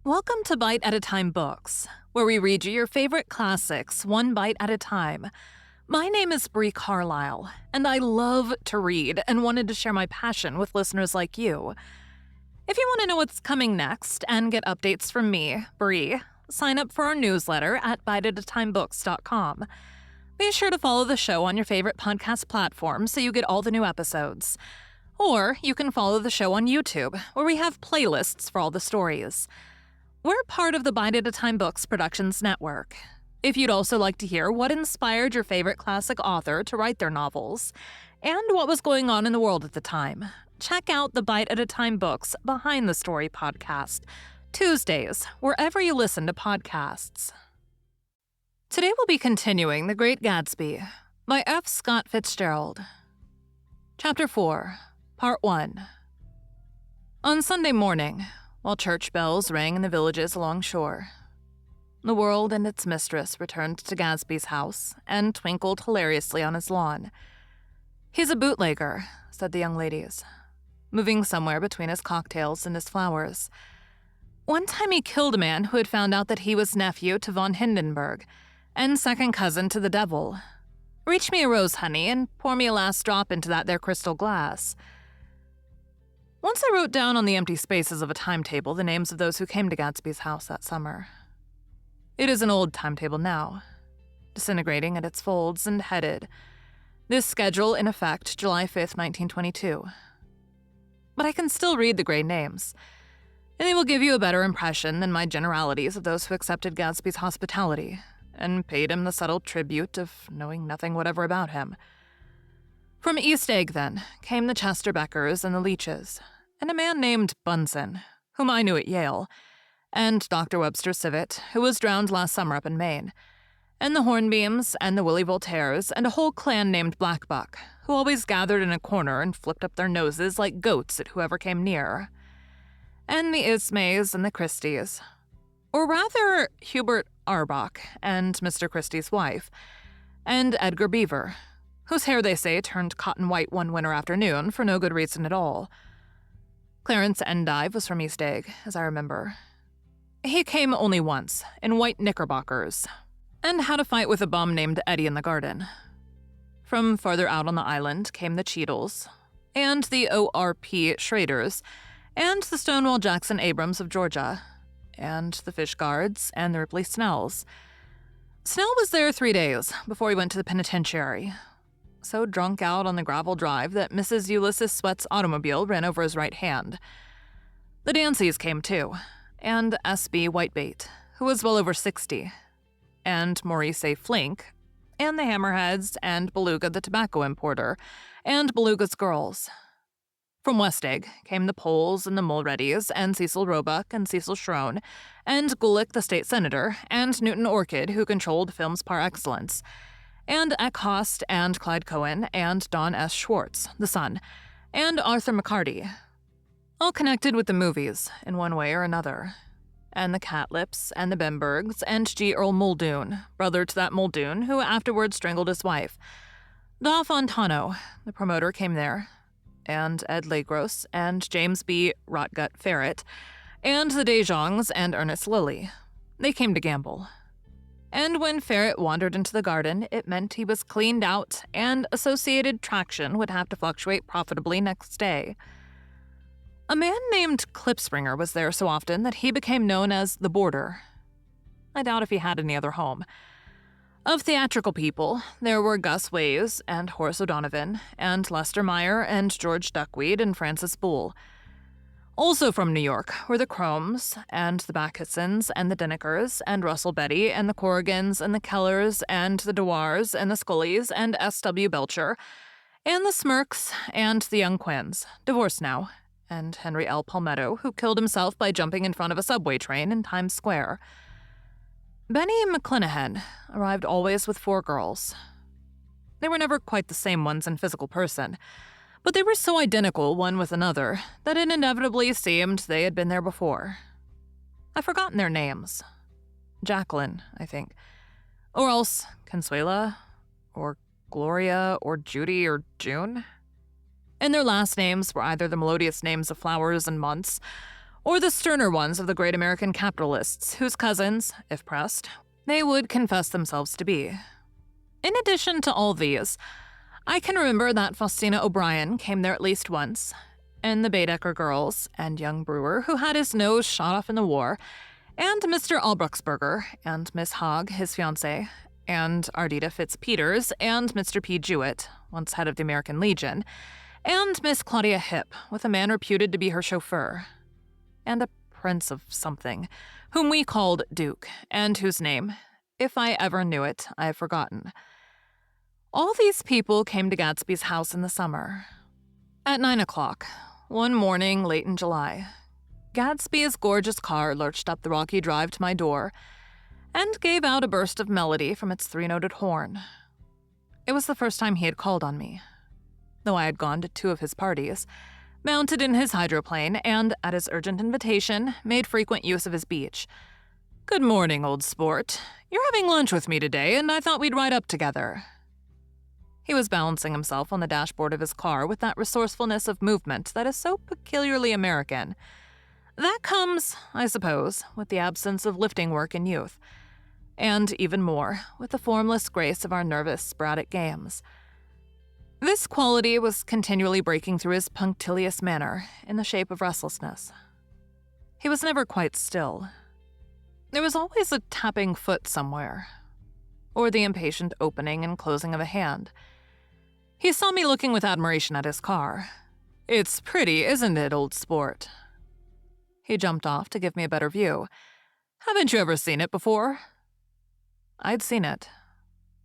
Welcome to Bite at a Time Books, where we read you your favorite classics one bite at a time. My name is Bree Carlile, and I love to read and wanted to share my passion with listeners like you. If you want to know what's coming next and get updates from me, Bree, sign up for our newsletter at biteatatimebooks.com. Be sure to follow the show on your favorite podcast platform so you get all the new episodes. Or you can follow the show on YouTube, where we have playlists for all the stories. We're part of the Bite at a Time Books Productions Network. If you'd also like to hear what inspired your favorite classic author to write their novels, and what was going on in the world at the time, check out the Bite at a Time Books Behind the Story podcast, Tuesdays, wherever you listen to podcasts. Today we'll be continuing The Great Gatsby by F. Scott Fitzgerald. Chapter 4, Part 1. On Sunday morning, while church bells rang in the villages along shore, the world and its mistress returned to Gatsby's house and twinkled hilariously on his lawn. "He's a bootlegger," said the young ladies, moving somewhere between his cocktails and his flowers. "One time he killed a man who had found out that he was nephew to von Hindenburg and second cousin to the devil. Reach me a rose, honey, and pour me a last drop into that there crystal glass." Once I wrote down on the empty spaces of a timetable the names of those who came to Gatsby's house that summer. It is an old timetable now, disintegrating at its folds and headed, this schedule in effect July 5th, 1922. But I can still read the gray names, and they will give you a better impression than my generalities of those who accepted Gatsby's hospitality and paid him the subtle tribute of knowing nothing whatever about him. From East Egg, then, came the Chester Beckers and the Leaches, and a man named Bunsen, whom I knew at Yale, and Dr. Webster Civet, who was drowned last summer up in Maine, and the Hornbeams and the Willie Voltaires, and a whole clan named Blackbuck, who always gathered in a corner and flipped up their noses like goats at whoever came near, and the Ismays and the Christies, or rather Hubert Arbach and Mr. Christie's wife, and Edgar Beaver, whose hair, they say, turned cotton white one winter afternoon for no good reason at all. Clarence Endive was from East Egg, as I remember. He came only once, in white knickerbockers, and had a fight with a bum named Eddie in the garden. From farther out on the island came the Cheadles, and the O.R.P. Schraders, and the Stonewall Jackson Abrams of Georgia, and the Fishguards, and the Ripley Snells. Snell was there 3 days before he went to the penitentiary, so drunk out on the gravel drive that Mrs. Ulysses Sweat's automobile ran over his right hand. The Danceys came too, and S.B. Whitebait, who was well over 60, and Maurice A. Flink, and the Hammerheads, and Beluga the tobacco importer, and Beluga's girls. From West Egg came the Poles and the Mulreadys, and Cecil Roebuck and Cecil Schrone, and Gulick the state senator, and Newton Orchid, who controlled films par excellence, and Eckhost and Clyde Cohen and Don S. Schwartz, the son, and Arthur McCarty, all connected with the movies in one way or another, and the Catlips and the Bembergs and G. Earl Muldoon, brother to that Muldoon who afterwards strangled his wife. Da Fontano, the promoter, came there, and Ed Legros and James B. Rotgut Ferret, and the De Jongs and Ernest Lilly. They came to gamble. And when Ferret wandered into the garden, it meant he was cleaned out, and Associated Traction would have to fluctuate profitably next day. A man named Klipspringer was there so often that he became known as the Boarder. I doubt if he had any other home. Of theatrical people, there were Gus Ways and Horace O'Donovan, and Lester Meyer and George Duckweed and Francis Bull. Also from New York were the Cromes, and the Backusons, and the Dinnikers, and Russell Betty, and the Corrigans, and the Kellers, and the Dewars, and the Scullys, and S.W. Belcher, and the Smirks, and the Young Quins, divorced now, and Henry L. Palmetto, who killed himself by jumping in front of a subway train in Times Square. Benny McClanahan arrived always with 4 girls. They were never quite the same ones in physical person, but they were so identical one with another that it inevitably seemed they had been there before. I've forgotten their names. Jacqueline, I think. Or else Consuela, or Gloria, or Judy, or June. And their last names were either the melodious names of flowers and months, or the sterner ones of the great American capitalists, whose cousins, if pressed, they would confess themselves to be. In addition to all these, I can remember that Faustina O'Brien came there at least once, and the Baedeker girls, and young Brewer, who had his nose shot off in the war, and Mr. Albruchsberger, and Miss Hogg, his fiancée, and Ardita Fitzpeters, and Mr. P. Jewett, once head of the American Legion, and Miss Claudia Hipp, with a man reputed to be her chauffeur, and a prince of something, whom we called Duke, and whose name, if I ever knew it, I have forgotten. All these people came to Gatsby's house in the summer. At 9 o'clock, one morning late in July, Gatsby's gorgeous car lurched up the rocky drive to my door and gave out a burst of melody from its three-noted horn. It was the first time he had called on me, though I had gone to 2 of his parties, mounted in his hydroplane, and, at his urgent invitation, made frequent use of his beach. "Good morning, old sport. You're having lunch with me today, and I thought we'd ride up together." He was balancing himself on the dashboard of his car with that resourcefulness of movement that is so peculiarly American. That comes, I suppose, with the absence of lifting work in youth, and even more, with the formless grace of our nervous, sporadic games. This quality was continually breaking through his punctilious manner in the shape of restlessness. He was never quite still. There was always a tapping foot somewhere, or the impatient opening and closing of a hand. He saw me looking with admiration at his car. "It's pretty, isn't it, old sport?" He jumped off to give me a better view. "Haven't you ever seen it before?" I'd seen it.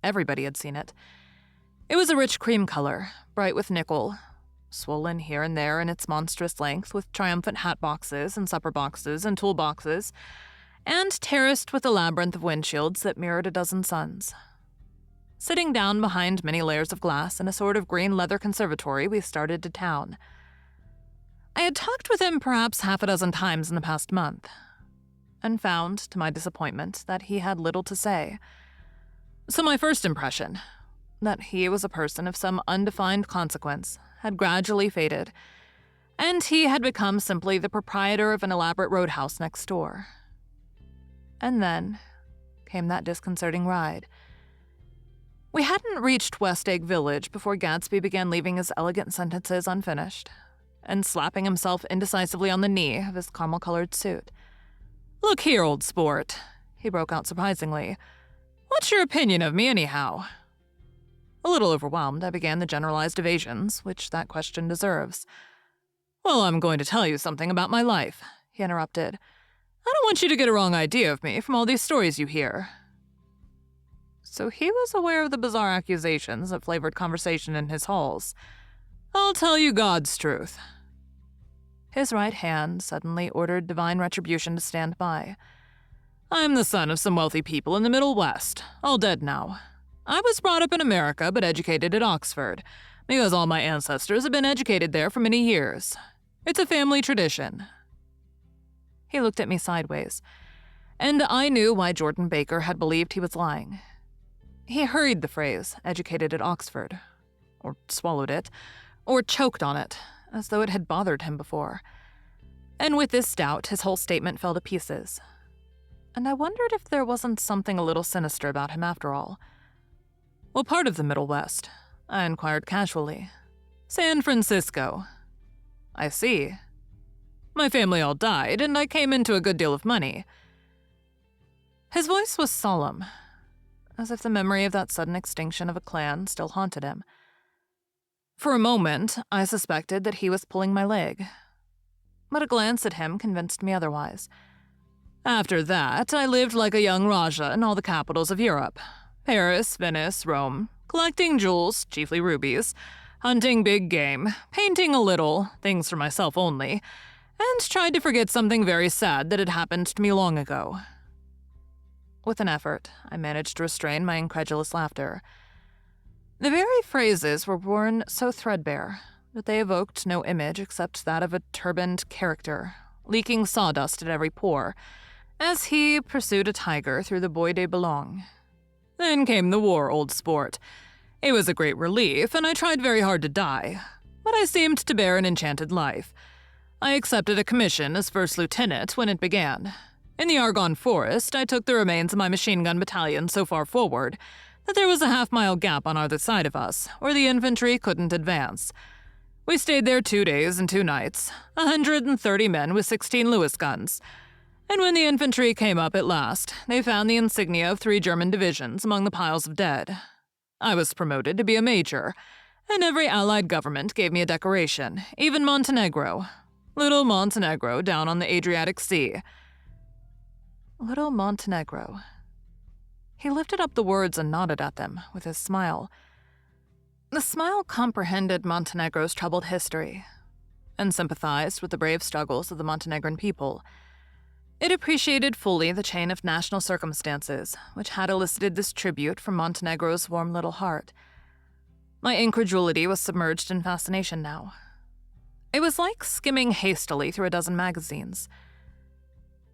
Everybody had seen it. It was a rich cream color, bright with nickel, swollen here and there in its monstrous length with triumphant hat boxes and supper boxes and tool boxes, and terraced with a labyrinth of windshields that mirrored a dozen suns. Sitting down behind many layers of glass in a sort of green leather conservatory, we started to town. I had talked with him perhaps half a dozen times in the past month, and found, to my disappointment, that he had little to say. So my first impression, that he was a person of some undefined consequence, had gradually faded, and he had become simply the proprietor of an elaborate roadhouse next door. And then came that disconcerting ride. We hadn't reached West Egg Village before Gatsby began leaving his elegant sentences unfinished, and slapping himself indecisively on the knee of his caramel-colored suit. "Look here, old sport," he broke out surprisingly. "What's your opinion of me, anyhow?" A little overwhelmed, I began the generalized evasions which that question deserves. "Well, I'm going to tell you something about my life," he interrupted. "I don't want you to get a wrong idea of me from all these stories you hear." So he was aware of the bizarre accusations that flavored conversation in his halls. "I'll tell you God's truth." His right hand suddenly ordered divine retribution to stand by. "I'm the son of some wealthy people in the Middle West, all dead now. I was brought up in America but educated at Oxford, because all my ancestors have been educated there for many years. It's a family tradition." He looked at me sideways, and I knew why Jordan Baker had believed he was lying. He hurried the phrase, "educated at Oxford," or swallowed it, or choked on it, as though it had bothered him before. And with this doubt, his whole statement fell to pieces. And I wondered if there wasn't something a little sinister about him after all. "What part of the Middle West?" I inquired casually. "San Francisco." "I see. My family all died, and I came into a good deal of money." His voice was solemn, as if the memory of that sudden extinction of a clan still haunted him. For a moment, I suspected that he was pulling my leg, but a glance at him convinced me otherwise. "After that, I lived like a young Rajah in all the capitals of Europe. Paris, Venice, Rome, collecting jewels, chiefly rubies, hunting big game, painting a little, things for myself only, and tried to forget something very sad that had happened to me long ago." With an effort, I managed to restrain my incredulous laughter. The very phrases were worn so threadbare that they evoked no image except that of a turbaned character, leaking sawdust at every pore, as he pursued a tiger through the Bois de Boulogne. "Then came the war, old sport. It was a great relief, and I tried very hard to die, but I seemed to bear an enchanted life. I accepted a commission as first lieutenant when it began. In the Argonne Forest, I took the remains of my machine gun battalion so far forward that there was a half-mile gap on either side of us, where the infantry couldn't advance. We stayed there 2 days and 2 nights, 130 men with 16 Lewis guns. And when the infantry came up at last, they found the insignia of 3 German divisions among the piles of dead. I was promoted to be a major, and every Allied government gave me a decoration, even Montenegro. Little Montenegro down on the Adriatic Sea. Little Montenegro. He lifted up the words and nodded at them with his smile. The smile comprehended Montenegro's troubled history and sympathized with the brave struggles of the Montenegrin people. It appreciated fully the chain of national circumstances which had elicited this tribute from Montenegro's warm little heart. My incredulity was submerged in fascination now. It was like skimming hastily through a dozen magazines.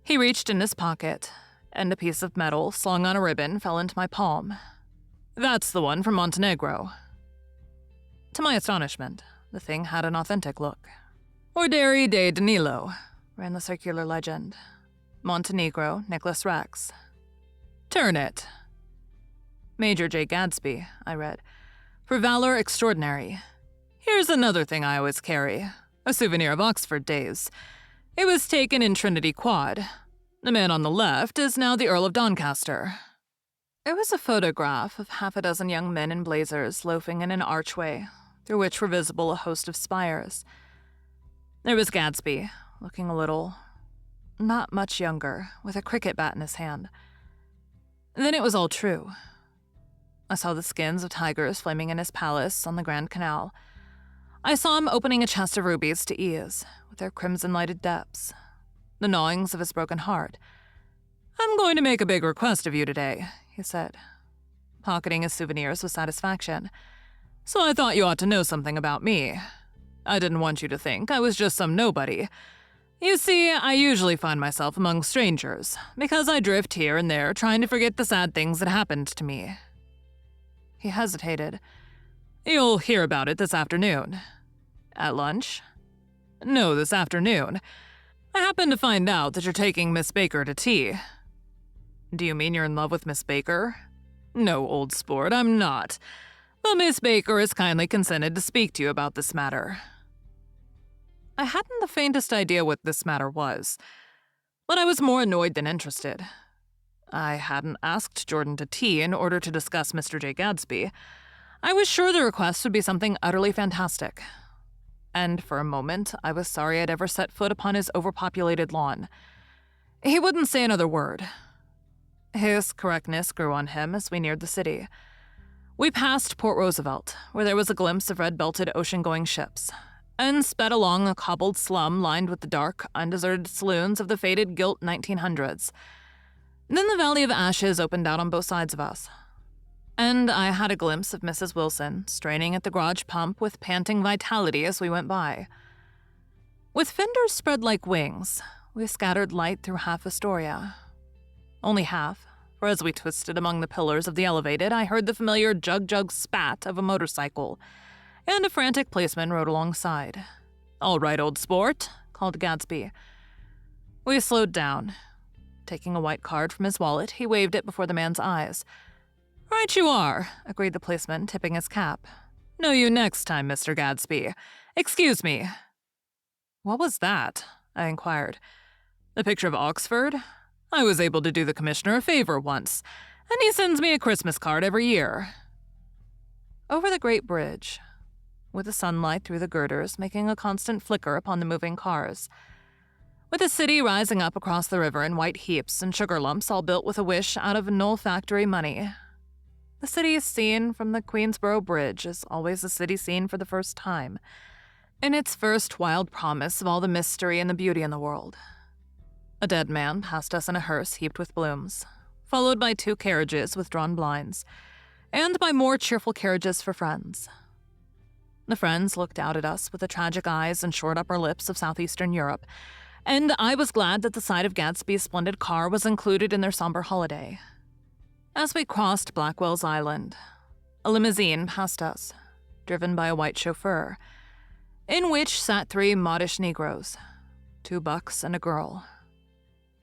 He reached in his pocket, and a piece of metal slung on a ribbon fell into my palm. That's the one from Montenegro. To my astonishment, the thing had an authentic look. Orderi de Danilo, ran the circular legend. Montenegro, Nicholas Rex. Turn it. Major J. Gatsby, I read. For valor extraordinary. Here's another thing I always carry. A souvenir of Oxford days. It was taken in Trinity Quad. The man on the left is now the Earl of Doncaster. It was a photograph of half a dozen young men in blazers loafing in an archway, through which were visible a host of spires. There was Gatsby, looking a little, not much younger, with a cricket bat in his hand. Then it was all true. I saw the skins of tigers flaming in his palace on the Grand Canal. I saw him opening a chest of rubies to ease, with their crimson-lighted depths. The gnawings of his broken heart. I'm going to make a big request of you today, he said, pocketing his souvenirs with satisfaction. So I thought you ought to know something about me. I didn't want you to think I was just some nobody. You see, I usually find myself among strangers, because I drift here and there trying to forget the sad things that happened to me. He hesitated. You'll hear about it this afternoon. At lunch? No, this afternoon. I happened to find out that you're taking Miss Baker to tea. Do you mean you're in love with Miss Baker? No, old sport, I'm not. But Miss Baker has kindly consented to speak to you about this matter. I hadn't the faintest idea what this matter was, but I was more annoyed than interested. I hadn't asked Jordan to tea in order to discuss Mr. J. Gatsby. I was sure the request would be something utterly fantastic. And for a moment, I was sorry I'd ever set foot upon his overpopulated lawn. He wouldn't say another word. His correctness grew on him as we neared the city. We passed Port Roosevelt, where there was a glimpse of red-belted ocean-going ships, and sped along a cobbled slum lined with the dark, undeserted saloons of the faded gilt 1900s. Then the Valley of Ashes opened out on both sides of us, and I had a glimpse of Mrs. Wilson straining at the garage pump with panting vitality as we went by. With fenders spread like wings, we scattered light through half Astoria. Only half, for as we twisted among the pillars of the elevated, I heard the familiar jug-jug spat of a motorcycle, and a frantic policeman rode alongside. All right, old sport, called Gatsby. We slowed down. Taking a white card from his wallet, he waved it before the man's eyes. Right you are, agreed the policeman, tipping his cap. Know you next time, Mr. Gatsby. Excuse me. What was that? I inquired. The picture of Oxford? I was able to do the commissioner a favor once, and he sends me a Christmas card every year. Over the great bridge, with the sunlight through the girders making a constant flicker upon the moving cars, with the city rising up across the river in white heaps and sugar lumps all built with a wish out of Knoll factory money. The city is seen from the Queensboro Bridge is always a city seen for the first time, in its first wild promise of all the mystery and the beauty in the world. A dead man passed us in a hearse heaped with blooms, followed by 2 carriages with drawn blinds, and by more cheerful carriages for friends. The friends looked out at us with the tragic eyes and short upper lips of southeastern Europe, and I was glad that the sight of Gatsby's splendid car was included in their somber holiday. As we crossed Blackwell's Island, a limousine passed us, driven by a white chauffeur, in which sat 3 modish Negroes, 2 bucks and a girl.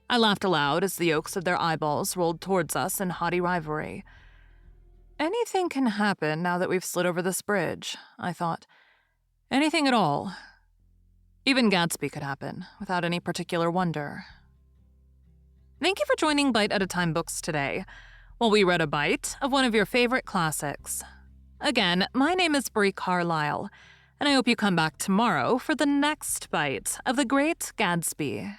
I laughed aloud as the yolks of their eyeballs rolled towards us in haughty rivalry. Anything can happen now that we've slid over this bridge, I thought. Anything at all. Even Gatsby could happen, without any particular wonder. Thank you for joining Bite at a Time Books today, while we read a bite of one of your favorite classics. Again, my name is Bree Carlile, and I hope you come back tomorrow for the next bite of The Great Gatsby.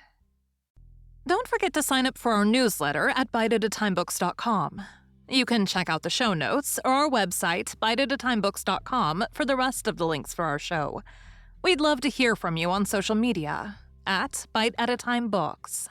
Don't forget to sign up for our newsletter at biteatatimebooks.com. You can check out the show notes or our website, biteatatimebooks.com, for the rest of the links for our show. We'd love to hear from you on social media at Bite at a Time Books.